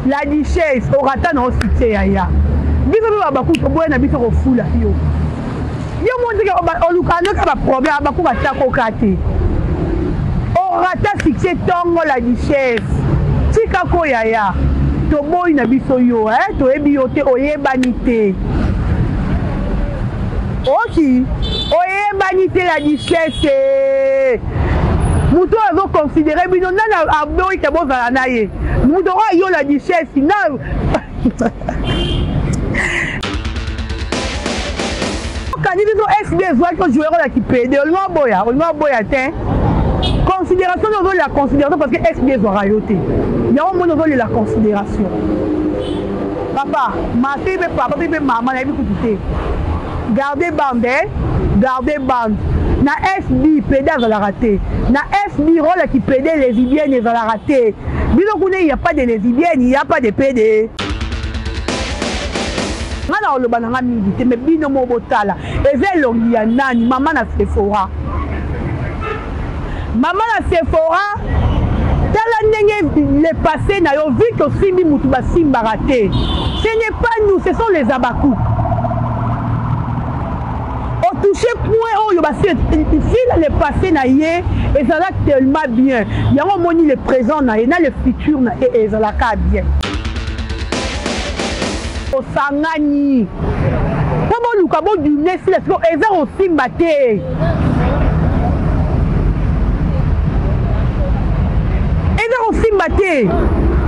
la duchesse orata na succès ya biso ba bakuto boye na biso ko fula yo mo ndika olukano ka ba problème ba ku ba tako kate orata succès tongo la duchesse tika ko ya to boy na biso yo to ebi yo te oyebani te oki oyebani te la duchesse muto azo considérer bino nana aboyi ke bozala na ye muto yo la duchesse na quand ils ont SBS que jouer la qui pédé on va boya te considération de la considération parce que SBS va rayoter il y a un monde de la considération papa ma fille papa bébé maman la vie écoutez gardez bande na FB pédé à la rater na FB rôle qui pédé les lesbiennes et à la rater il n'y a pas de lesbiennes il n'y a pas de pédé ngana oloba na ngami te me bino mo botala ezelongi ya nani mama na Sephora tala ndenge le passé na yo vu que simbi mutu basimba raté ce n'est pas nous ce sont les abakou au toucher point oyo basi si le passé na ye ezala tellement bien yango moni le présent na ye na le futur na e ezala ka bien osangani como luka bo du nesi la siko eza osimba te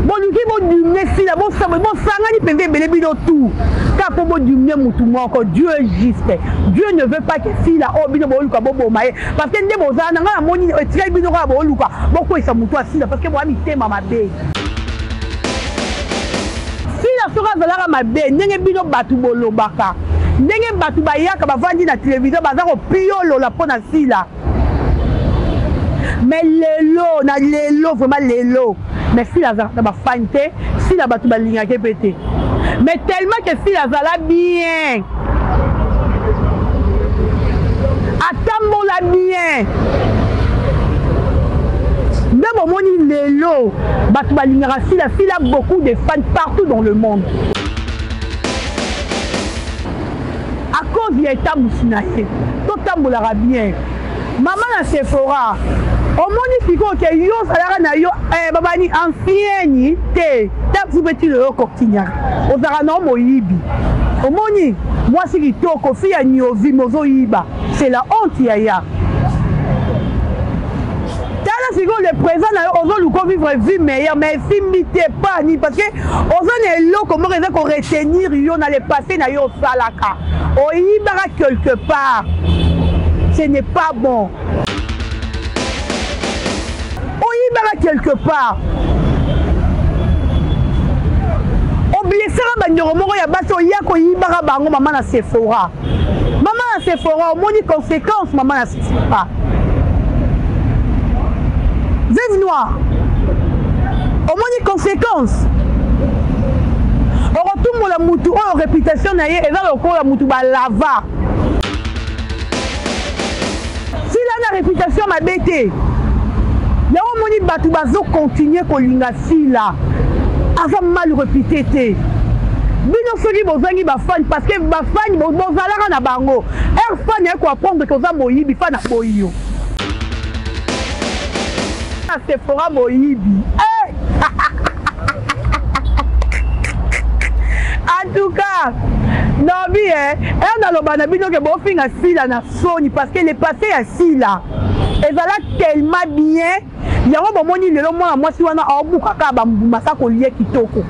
bon luki bo du nesi la bo sangani pembe ebele bino tout ka po bo du ne mutu moko Dieu est juste Dieu ne veut pas que si la o bino bo luka bo boma ye parce que nde bozana nga moni etika bino ka bo luka boko isa mutu asila parce que bo ami tema mabe soka zalaka mabe ndenge bino batu bolobaka ndenge batu bayaka bavandi na télévision baza ko piolola pona sila mais lelo vraiment lelo mais si la za ba fante si la batu balingaka pété mais tellement que si la zala bien atambola bien même au moni lelo batu balingaka sila beaucoup de fans partout dans le monde à cause de l'état moussinaye tout tambolaka bien maman na Sephora au moni siko ke yo salaka na yo babani ancienne te tapu petit le koktinyaka ozaka na moyibi au moni moi si kitoko fi ya nyovi mozo yiba c'est la honte ya le présent on vivre vie meilleure mais simité pas ni parce que on est là comment retenir yo na le passé na yo salaka o ibara quelque part ce n'est pas bon o ibara quelque part o blessera bandoro moko ya bato ya ko ibara bango maman na Sephora au moni conséquence maman na Sephora Veuve noire, au moins des conséquences. On retourne la moutou, on réputation naïe et là on la moutou ba lava. Si là la réputation m'a bêté, là on moni batu bazo continuer ko linga si là, avant mal réputé té. Bino soki bozangi ba fan parce que ba fan bozalaka na bango. Er fan ya ko apprendre que za moyibi fan na boyo. Sephora moyibi en tout cas non bien dans le banabino que bon fin à sila na soni parce que le passé à sila et ça tellement bien il y a un moment le moi si on a obuka ka ba mbumasa ko lié kitoko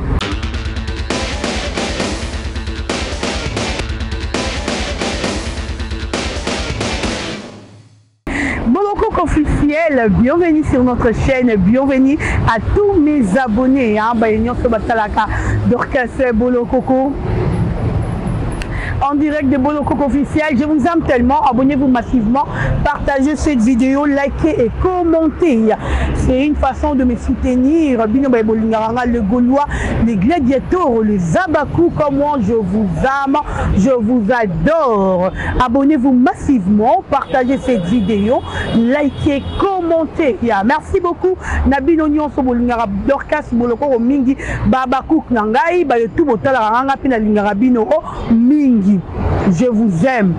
officiel, bienvenue sur notre chaîne, bienvenue à tous mes abonnés. Dorcas Bolokoko. en direct de Bolokoko officiel. Je vous aime tellement. Abonnez-vous massivement. Partagez cette vidéo, likez et commentez. C'est une façon de me soutenir. Le Gaulois, les gladiateurs, les Abakou, comment je vous aime, je vous adore. Abonnez-vous massivement, partagez cette vidéo, likez, commentez. Merci beaucoup. Nabil Onyon Sobolingara Dorcas Boloko Mingi Babakou Nangai ba tout botala ranga pina lingarabino Mingi. Je vous aime.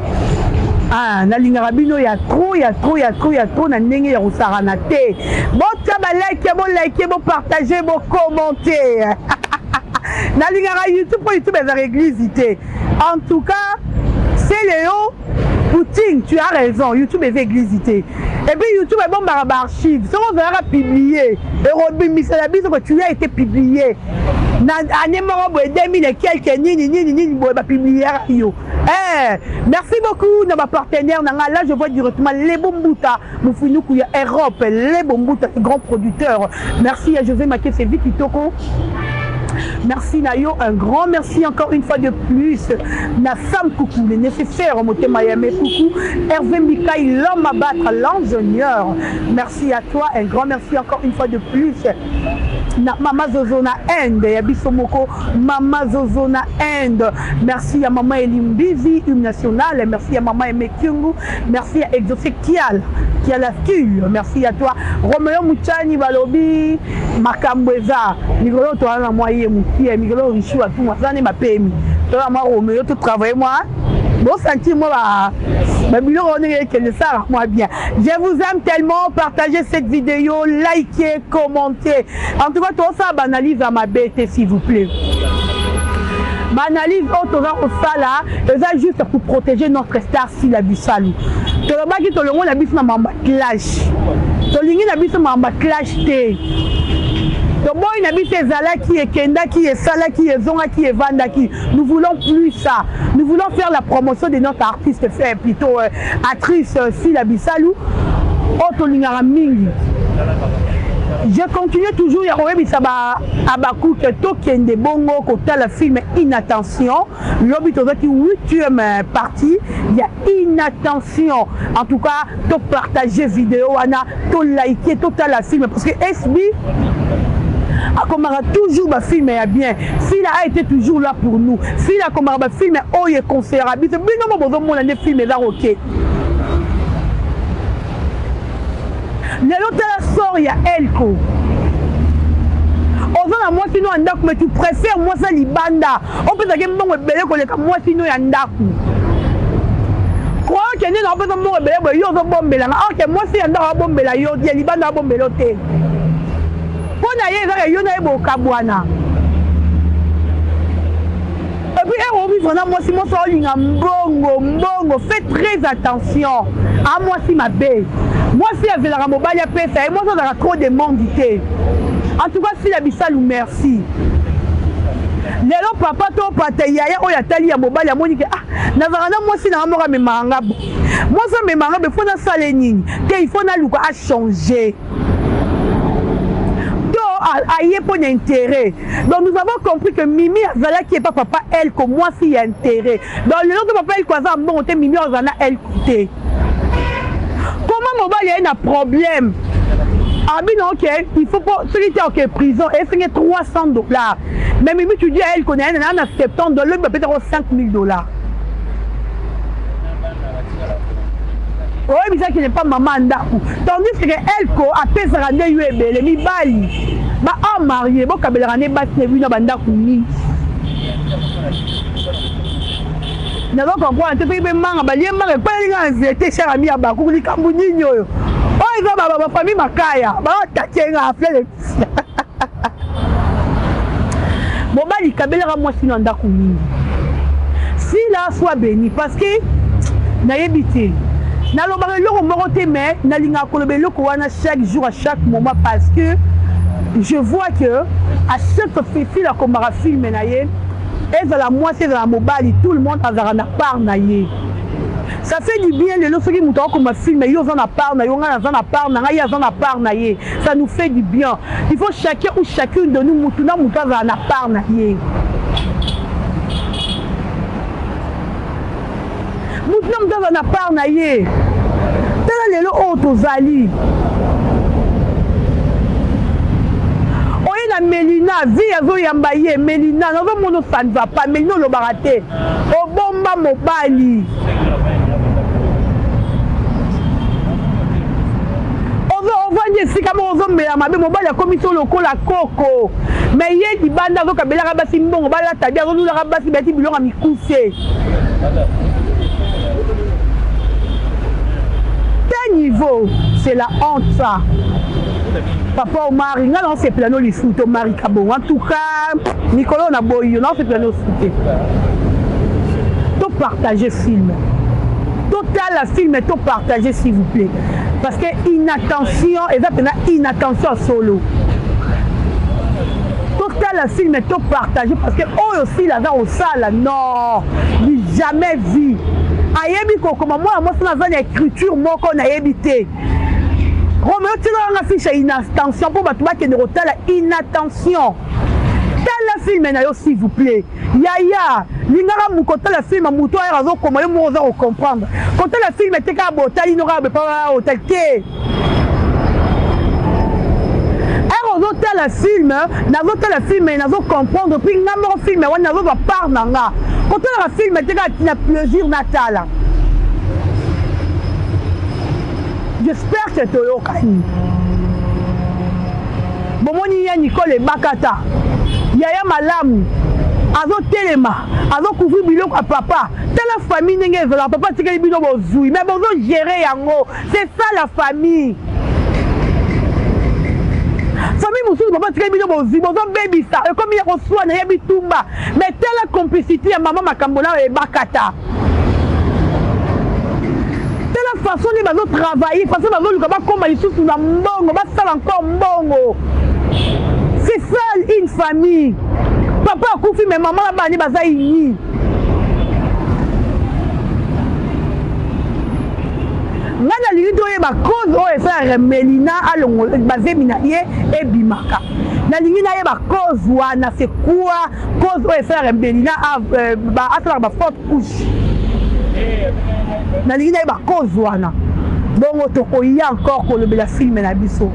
Ah, na lingarabino il y a trop na ndenge ya usarana te. Bota ba like, bo partager, bo commenter. Na lingara YouTube les églises. En tout cas, c'est Léo Poutine, tu as raison, YouTube est église. Et puis YouTube est bon par archive. Si on verra publier, que tu as été publié. Merci beaucoup de ma partenaire. Là, je vois directement les Bombuta, Europe, les Bombuta, les grands producteurs. Merci à José Maké, c'est vite Kitoko. Merci Nayo, un grand merci encore une fois de plus. Nassam Coucou, le nécessaire au Moté Miami Coucou. Hervé Mikaï, l'homme à battre, l'ingénieur. Merci à toi, un grand merci encore une fois de plus. Mama Zozona End, Yabisomoko, Mama Zozona End. Merci à Maman Elimbizi, Hymne National. Merci à Maman Emekyungu. Merci à Exosekial, qui a la cul. Merci à toi. Romeo Mouchani Balobi, Makambweza. Migolo, toi, la moyenne, Mouki, Migolo, Richou, à tout, moi, ça n'est ma PMI. Toi, moi, Romeo, tu travailles, moi. Bon, sentiment, moi bien. Je vous aime tellement. Partagez cette vidéo, likez, commentez. En tout cas, tout ça, banalise à ma bête, s'il vous plaît. Banalise au sala, c'est juste pour protéger notre star si la bisalou. Tu le bas qui te le monde la bis na mamba clash. Tu lingi la bis mamba clash te. Le boy n'a bis ezala qui est kenda qui est sala qui est zonga qui est vanda qui. Nous voulons plus ça. Nous voulons faire la promotion de notre artiste, faire plutôt actrice si la bisalou. Auto lingara mingi. Je continue toujours à Abakou que Tokende Bongo côté la film Inattention. L'objet qui 8e partie, il y a Inattention. En tout cas, tu partager vidéo, tu liker tout la film parce que SB a toujours ma film est bien. Fila a été toujours là pour nous. Fila comme ma film est oh est considérable. C'est bien non besoin mon film est là OK. L'autre sort, il y a Elko. Ozana moi sinon andaku, mais tu préfères moi ça libanda. On peut dire que moi sinon andaku. Quoi que nous avons besoin de moi belé, yo zo bombela. OK, moi si andaku bombela yo, dia libanda bombelo te. Pona ye yo na ebo kabwana. Et puis, moi, si mon mbongo, faites très attention. À moi, si ma bête. Moi, si elle veut la mobile, et moi, ça trop de monde. En tout cas, si la bisalou, merci. Lelo papa to pata yaya oya tali ya mobile ya moni ke nazarana moi si na mora me manga moi ça me manga be faut na sale nini te il faut na luka a changer. Aïe pour intérêt. Donc nous avons compris que Mimi Azala qui est pas papa elle comme moi si y a intérêt. Donc le nom de papa elle quoi ça bon Mimi Azala elle côté. Comment mobile il y a un problème? Ah bien ok, il faut pas celui qui est en prison et c'est $300. Mais Mimi tu dis elle connaît elle en a $70 il peut être $5,000. Oui, mais ça qui n'est pas maman ndaku. Tandis que elle ko a pèse rande yuebe le mi bali. Ba a marié, bo kabel rande ba tebu na bandaku ni. Na ba comprendre te pe manga ba lié manga pa linga nzete cher ami abaku li kambu ninyo yo. Oh ils ont ba famille makaya. Ba takenga afle. Bon ba li kabel ra moi sinon ndaku ni. Si là soit béni parce que na yebité. Nalobare loko morote mais nalinga kolobe loko wana chaque jour à chaque moment parce que je vois que à chaque fille la komara film naye et dans la moitié de la mobile tout le monde a na part naye. Ça fait du bien les lorsque muto comme film yo za na part na yo nga za na part na ya za na part naye. Ça nous fait du bien. Il faut chacun ou chacune de nous mutuna muta za na part naye. Maintenant, nous avons part naïe. Tel est le haut aux alliés. Na Mélina, vie azo yambaye, Mélina, non mono ça ne va pas, Mélina le baraté. Au bomba mobali. On va dire si comme on mais ma mobile a commis sur le col à coco. Mais il y a des bandes à Kabela Rabasi Mbongo, Bala Tadia, on nous a rabasi Betty Bilon à Mikousé. Quel niveau, c'est la honte ça. Papa Omar, non c'est plano les foot Omar Kabo. En tout cas, Nicolas n'a boyo, non c'est plano foot. Tout partager film. Total la film et tout partager s'il vous plaît. Parce que inattention, exactement inattention solo. Total la film et tout partager parce que eux aussi là dans au salle non, jamais vu. Ayebi ko comme moi c'est dans une écriture moi qu'on a évité. Roméo, tu as affiché inattention pour battre qui est la inattention. Tel film s'il vous plaît. Yaya, l'ingara mukota la film mouton et raison comment le mot à comprendre. Quand le film était qu'à botter, il n'aura pas au tel quai. La film, n'avons la film et n'avons comprendre puis n'avons film et on n'avons pas part nanga. Quand le film était qu'à plaisir natal. J'espère que tu es au Kani. Bon, mon y a Nicole et Bakata. Yaya Malam. Azo Telema. Azo couvrir bilok à papa. Telle famille n'est pas papa tika bilok au zoui. Mais bon, gérer yango. C'est ça la famille. Famille Moussou, papa tika bilok au zoui. Bon, baby ça. Et comme il y a reçoit, il y a bitumba. Mais telle complicité à maman Makambola et Bakata. La façon de travailler, la façon de travailler, encore mbongo. C'est ça une famille. Papa a confié mais maman a banni bazaïni. Nana lido e ba cause o faire Mélina alongo basé minaye et bimaka. Na lingina e ba cause wana c'est quoi cause o faire Mélina ba atla ba forte couche. Na lingina e ba cause wana. Bongo toko ya encore ko le film na biso.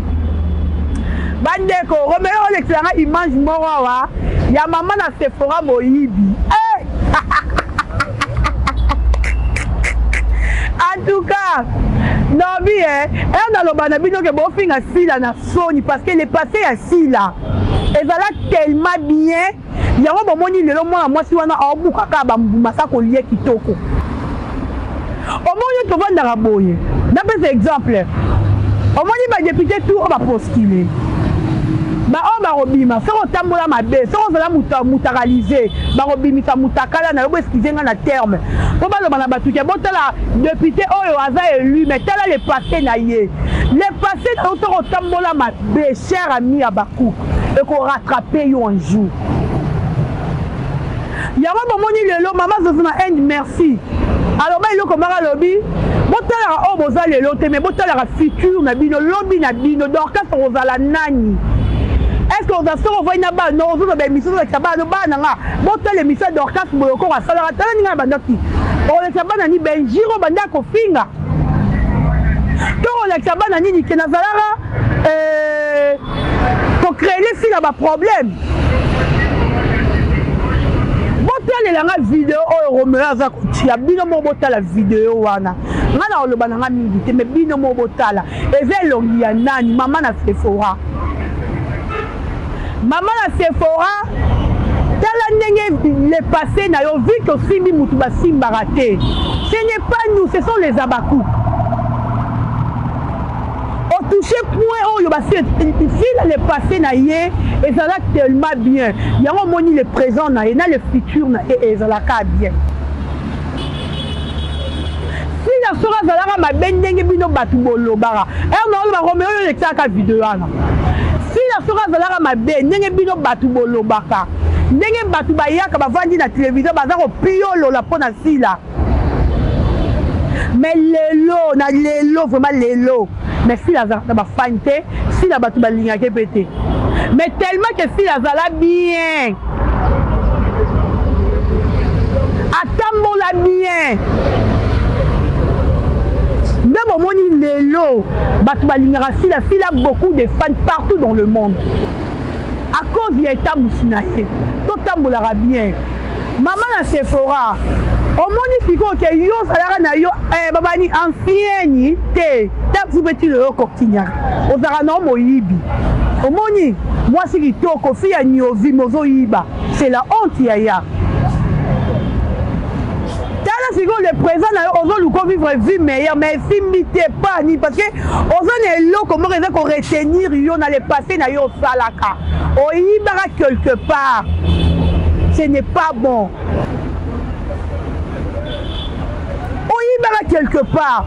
Bandeko Roméo l'excellent image morawa ya maman na Sephora Moyibi. En tout cas, non bien, on a le banabino que bon fin à Sila na Sony parce qu'elle est passée à Sila. Elle va là tellement bien. Il y a un moment où il est là moi si on a un bouc à kabambuma ça qu'on lié kitoko. Au moment où tu vas dans la boye. D'après exemple, au moment où il va député tout on va postuler. Ba on va robima, ça on tambola ma baie, ça on va la mutaraliser, ba robimi ça mutakala na lobo excuser na terme. Pour ba le bana batuke bon la député oyo aza élu mais tel est passé na yé. Les passé on tambola ma baie, cher ami Abakou et qu'on rattraper yo un jour. Ya ba moni lelo maman zozuna end merci. Alors ba ilo komara lobi botala o boza lelo te mais botala la futur na bino lobi na bino donc quand on va la nani. Est-ce que vous avez envoyé une balle? Non, vous avez mis sur le tabac de banana. Bon, les missions d'orchestre pour le corps à salaire. T'as un bandaki. On les tabac ni benjiro bandako finga. Quand on les tabac ni kenazalara, pour créer les filles là-bas problème. Bon, les langues vidéo au Roméo Zakuti. Bino mo botala vidéo wana. Ngana le banana milité mais bino mo botala. Evelo nani maman na Sephora. Maman la Sephora, les passés n'a vu que Simbi Moutouba Simbaraté. Ce n'est pas nous, ce sont les Abakou. Au touché point, oh, si les passés n'a et ça va tellement bien. Il y a un moment les présents n'a et le futur n'a et ça va bien. Si la sora Zalara m'a bendé bino batubolo bara. Et on a Roméo le taka vidéo là. Si la sora zalara mabe ndenge bino batu bolobaka ndenge batu bayaka bavandi na télévision baza ko piolo la pona sila mais lelo na lelo vraiment lelo mais si la zara ba fante si la batu balinga ke pété mais tellement que si la zala bien atambola bien Même au moni lelo, Batoubalingara, Sila beaucoup de fans partout dans le monde. À cause de l'état Moussinaïe, tout tambolara bien. Maman na Sephora, au moni fiko que yo salara na yo, babani ancienne, te petit le coquignac. Aux arano moyibi. Au moni, moi si qui toko, fille à Niovi, mozo yiba. C'est la honte yaya. Le présent on vivre une vie meilleure, mais si m'était pas ni parce que on est là comment on retenir on allait passer na yo salaka on y bara quelque part, ce n'est pas bon. On y bara quelque part.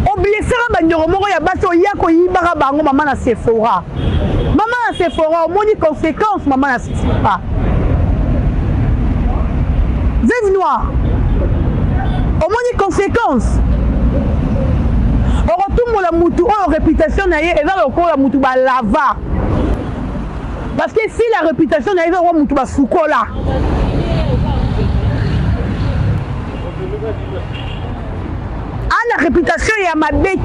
On blessera bandoro moko ya baso ya ko y bara bango maman na Sephora. Maman na Sephora au moins ni conséquences maman na Sephora. Veuve noire, au moins des conséquences. On retourne la moutou, la réputation naïe, et là encore la moutou ba lava. Parce que si la réputation naïe, on moutou ba soukola. Ah, la réputation est à ma bête.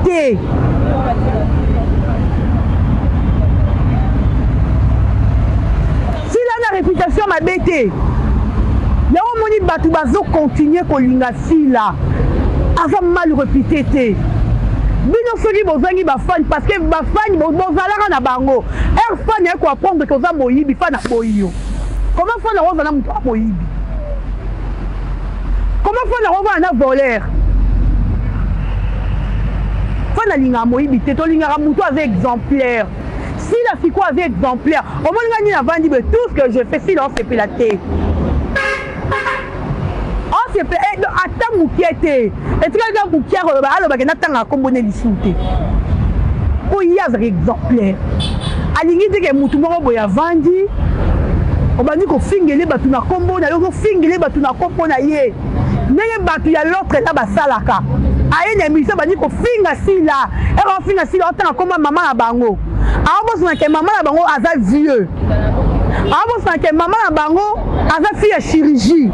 Si là la réputation m'a bête. Là où moni batu bazo continuer kolinga sila ava mal réputé te bino soki bozangi ba fan parce que ba fan bozalaka na bango er fan ya ko apprendre que za moyibi fan na boyo comment fan na roza na mutu moyibi comment fan na roza na voleur fan na linga moyibi te to linga mutu avec exemplaire si la fiko avec exemplaire au moins ngani na vandi tout ce que je fais si là c'est pilaté. Attends moukiete et tu regardes moukiere alors que n'attend à comboner l'issouté pour y avoir exemplaire alingi de que mutu moko boya vandi obani ko fingele batu na kombo na yo fingele batu na kombo na ye nenge batu ya l'autre là basalaka aye na mission bani ko finga sila e ko finga sila otanga kombo maman na bango abo sona ke maman na bango aza vieux abo sona ke maman na bango aza fille ya chirurgie.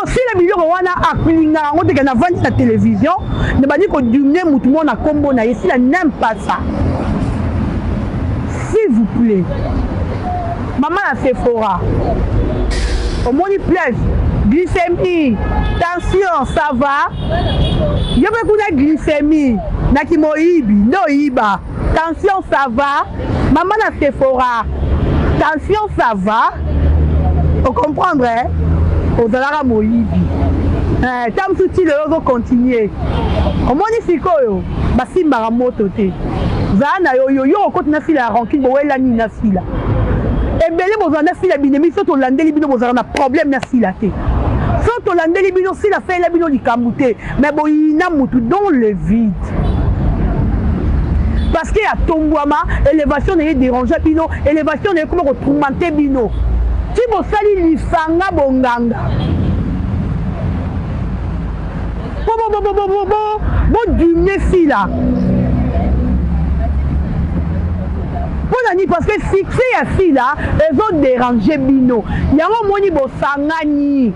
Si les millions wana akulinga on te na vendre la télévision ne ba ni ko dumner mutu mo na kombo na yesi la n'aime pas ça. S'il vous plaît. Maman a Sephora. Au moins il plaise. Glycémie, tension, ça va. Yo be kuna glycémie na kimoibi, no iba. Tension ça va. Maman a Sephora. Tension ça va. Vous comprendrez? Au dollar à Moïbi. Tam souti le rozo continuer. Au moins ici koyo, basimba la moto te. Zana yo yo yo côté na fila rancune bo wela ni na fila. Et belé bo zana fila binemi so to landeli bino bo zana problème na fila te. So to landeli bino si la fait la bino likamute, mais bo ina mutu dans le vide. Parce qu'il y a tombouama, élévation n'est dérangé bino, élévation n'est comme tourmenté bino. Si vous salez l'ifanga bonganga, bon dîner si là. Parce que fixé à si là, ils ont dérangé bino. Il y a un moni bo sangani.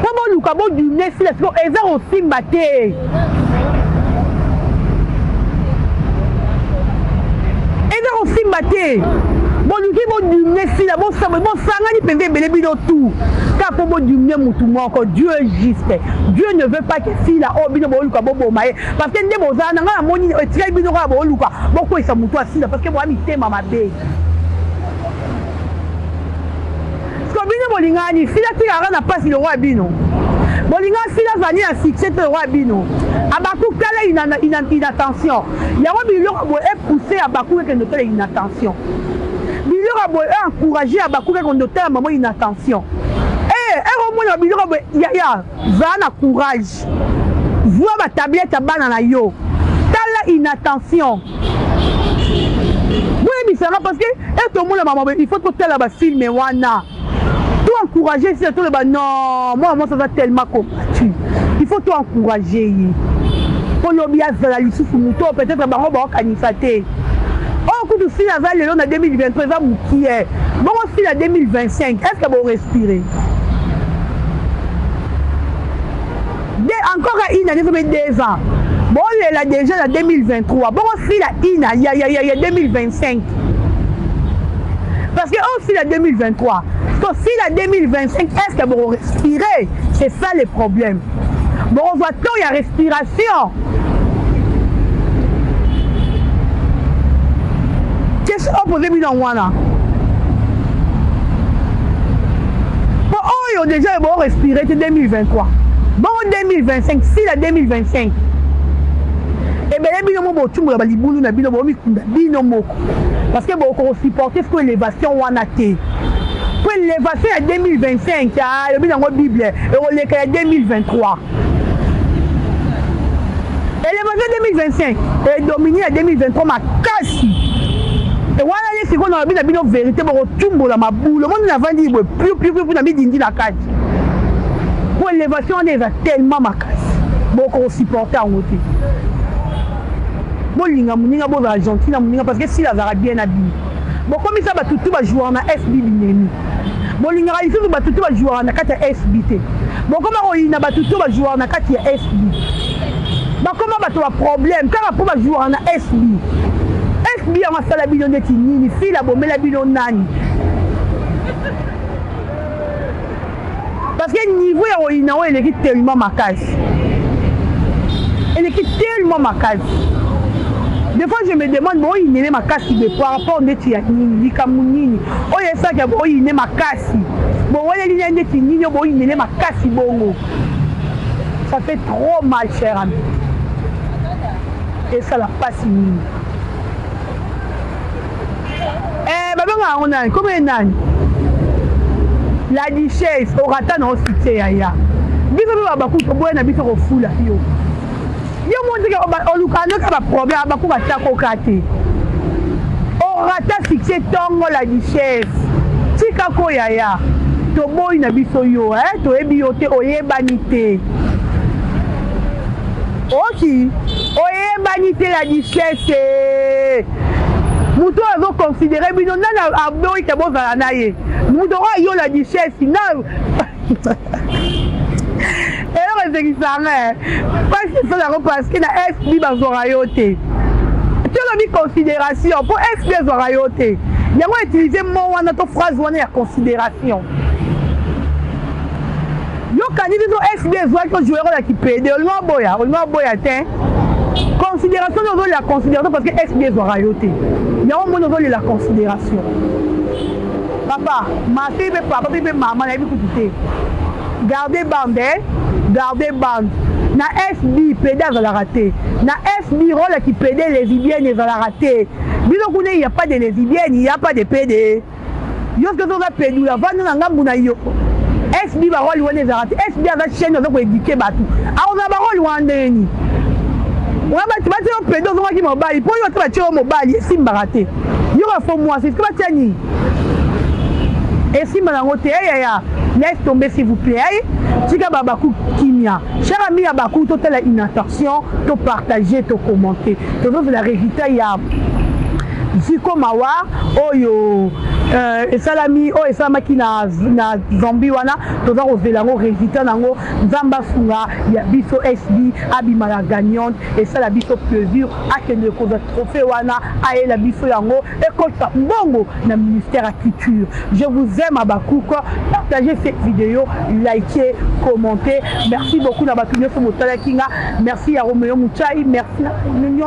Bon luka bon dîner si là, ils ont aussi maté. Ils ont aussi maté. Bon, nous devons diminuer si la bonne sang, bon sang, il peut bien tout. Car pour diminuer mon tout, encore Dieu est juste. Dieu ne veut pas que si la oh bino boluka bobo maye. Parce que ndebo za na ngana moni etika bino ka boluka. Boko isa mutu asila parce que moi mi tema mabe. Parce que bino bolingani, si la tira na passe le roi bino. Bolinga si la zani a succès le roi bino. Abakou kala inattention. Il y a un biloko bo est poussé Abakou que noter inattention. Biloko bo est encouragé Abakou que noter maman inattention. Eh, au moins biloko bo ya zana courage. Vois ma tablette à banana yo. Tala inattention. Oui, mais ça va parce que tout le monde maman il faut que tu la film wana. Tout encourager si tout le bas non, moi ça va tellement combattu. Il faut tout encourager. Pour l'obia la lisufu muto peut-être bango ba kanifate. Oh coup de fil avec le long de 2023 va moukier. Bon fil à 2025, est-ce que vous respirez? encore une année, ça fait 2 ans. Bon, il est déjà en 2023. Bon, aussi, il y a 2025. Parce que aussi, la 2023. Parce que si la 2025, est-ce que vous respirez? C'est ça le problème. Bon, on voit tant, il y a respiration. Qu'est-ce qu'on pose dans Wana? Bon, ils ont déjà bon respiré, c'est 2023. Bon, 2025, si la 2025. Et bien, les binomo botumbo la balibulu na binomo mikunda binomo. Parce que bon, on supporte ce que l'élévation wana té. Pour l'élévation à 2025, le binomo Bible, et on l'est à 2023. L'élévation 2025 est dominée à 2023 ma casse. Et voilà les secondes on a bien la vérité pour tumbo la maboule. Le monde n'a pas dit plus pour la dindi la casse. Pour l'élévation on est tellement ma casse. Bon, on supporte en côté. Bon, linga muninga bo Argentine muninga parce que si la zara bien habillé. Bon, comme ça ba tout va jouer en SB binemi. Bon, linga ici ba tout va jouer en kata SBT. Bon, comment on ina ba tout va jouer en kata SB. Bah comment ba toi problème quand on va jouer en SB. SB en sala bino neti nini si la bombe la bino nani. Parce que niveau ya oina o elle est tellement makasi. Elle est tellement makasi. Des fois, je me demande, bon, il n'est ma casse par rapport à Netianini, Kamounini. Oh, il y a ça qui a bon, il n'est ma casse. Bon, il y a des Nini, bon, il n'est ma casse bongo. Ça fait trop mal, cher ami. Et ça la passe Nini. Eh, bah, on a, comment on a? La duchesse, au ratan, on s'y tient, ya. Dis-moi, bah, beaucoup de bois, on habite au fou, là, yo. Yo montre que Olukano ka ba problème abaku ba tako kate. O rata fixé tongo la duchesse. Tika ko yaya. To boy na biso yo to ebi yo te oyebani te. Oki oyebani te la duchesse. Muto azo considérer bino nana aboyi te bozala na ye. Muto wa yo la duchesse na et alors, c'est qui s'arrête. Parce que ça parce que la FB va se rayoter. Tu as mis considération pour FB se rayoter. Il y a utiliser mon ou notre phrase ou en considération. Yo candidat au FB voit que joueur là qui paye. On va boya considération nous la considération parce que FB se rayoter. Il y a un monde où la considération. Papa, ma fille, papa, maman, elle a écouté. Gardez bande, gardez bande. Na FB pédé à la rater. Na FB rôle qui pédé lesbiennes à la rater. Bilo il n'y a pas de lesbiennes, il n'y a pas de pédé. Yo ce que ça pédé la vendre na ngambuna yo. FB ba rôle wane za rater. FB a la chaîne donc éduquer batu. Ah on a ba rôle wane ni. On va tu vas te pédé donc qui mobile. Pour yo tu vas te mobile simba rater. Yo va faut moi c'est ce que va tiani. Et si Malangote, laisse tomber s'il vous plaît. Tika Babakou Kimia. Cher ami Abakou, tu as une attention, tu partager, tu commenter. Tu veux la résultat, il y a Ziko Mawa, Oyo, et Salami, et Salami na Zambi wana, tu vas oser la résultat, Zamba Funga, il y a Bisso SB, Abimala gagnante, et ça la Bisso plaisir, à que le trophée wana, à la Bisso yango, et comme ça, bongo, dans le ministère de la Culture. Je vous aime à Bakouko, partagez cette vidéo, likez, commentez. Merci beaucoup à Bakouko sur mon Kinga, merci à Roméo Mouchaï, merci à l'Union,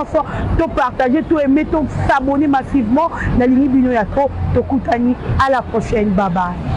tout partager, tout aimer, tout s'abonner massivement dans la ligne Bino Yato, Tokutani. À la prochaine, bye bye.